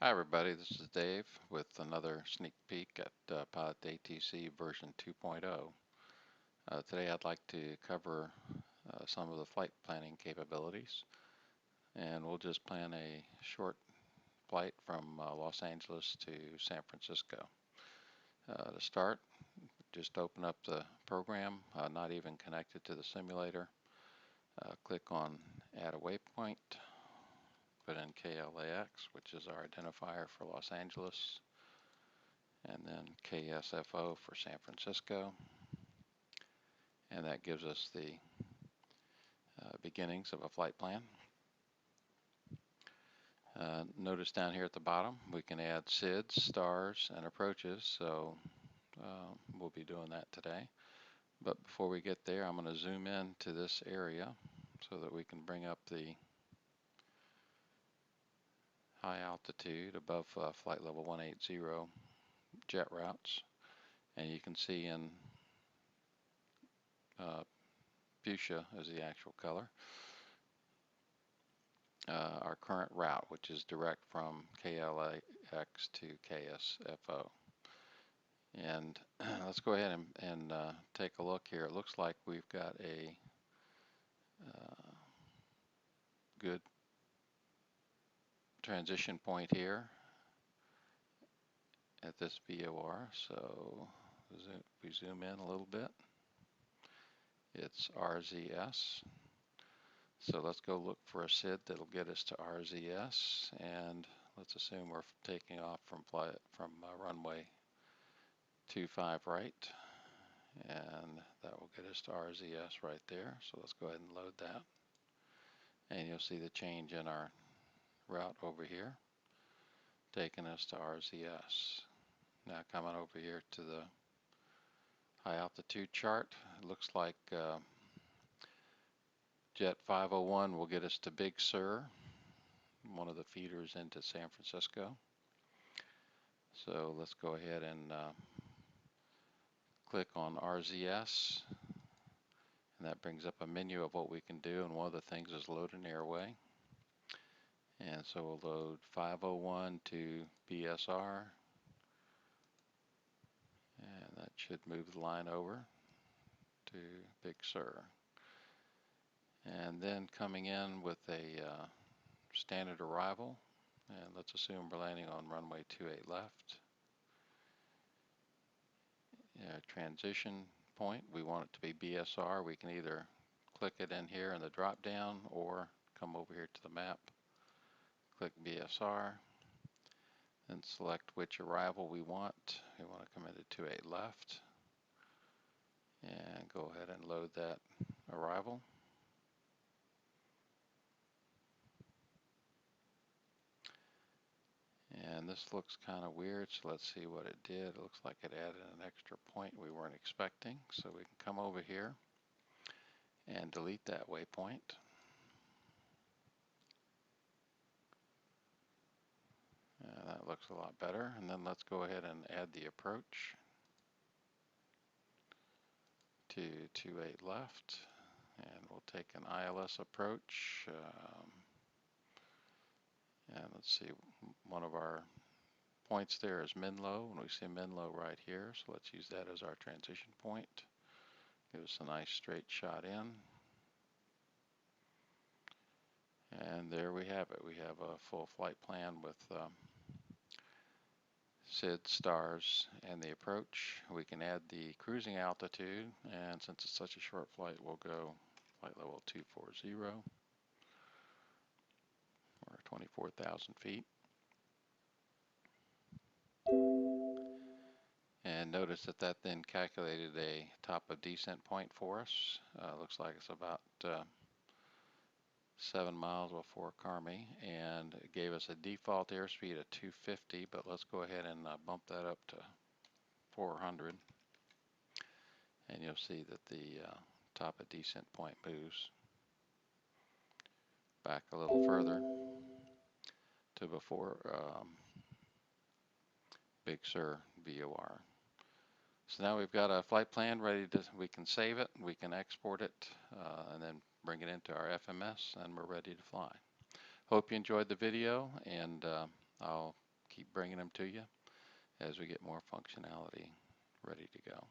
Hi everybody, this is Dave with another sneak peek at Pilot2ATC version 2.0. Today I'd like to cover some of the flight planning capabilities, and we'll just plan a short flight from Los Angeles to San Francisco. To start, just open up the program, not even connected to the simulator. Click on Add a Waypoint, put in KLAX, which is our identifier for Los Angeles, and then KSFO for San Francisco, and that gives us the beginnings of a flight plan. Notice down here at the bottom we can add SIDs, stars, and approaches, so we'll be doing that today. But before we get there, I'm going to zoom in to this area so that we can bring up the high altitude above flight level 180 jet routes, and you can see in fuchsia is the actual color, our current route, which is direct from KLAX to KSFO. And let's go ahead and take a look here. It looks like we've got a good transition point here at this VOR. So we zoom in a little bit. It's RZS. So let's go look for a SID that'll get us to RZS, and let's assume we're taking off from runway 25 right, and that will get us to RZS right there. So let's go ahead and load that, and you'll see the change in our route over here, taking us to RZS. Now coming over here to the high altitude chart, it looks like Jet 501 will get us to Big Sur, one of the feeders into San Francisco. So let's go ahead and click on RZS, and that brings up a menu of what we can do, and one of the things is load an airway. And so we'll load 501 to BSR, and that should move the line over to Big Sur. And then coming in with a standard arrival, and let's assume we're landing on runway 28 left. Transition point, we want it to be BSR. We can either click it in here in the drop down or come over here to the map, click BSR, then select which arrival we want. We want to come into 28 left, and go ahead and load that arrival. And this looks kind of weird, so let's see what it did. It looks like it added an extra point we weren't expecting. So we can come over here and delete that waypoint. That looks a lot better. And then let's go ahead and add the approach to 28 left. And we'll take an ILS approach. And let's see, one of our points there is Menlo, and we see Menlo right here, so let's use that as our transition point. Give us a nice straight shot in. And there we have it. We have a full flight plan with SID, stars, and the approach. We can add the cruising altitude, and since it's such a short flight, we'll go flight level 240, or 24,000 feet. And notice that that then calculated a top of descent point for us. Looks like it's about 7 miles before Carmi, and it gave us a default airspeed of 250, but let's go ahead and bump that up to 400, and you'll see that the top of descent point moves back a little further to before Big Sur VOR. So now we've got a flight plan ready to, we can save it, we can export it, and then bring it into our FMS, and we're ready to fly. Hope you enjoyed the video, and I'll keep bringing them to you as we get more functionality ready to go.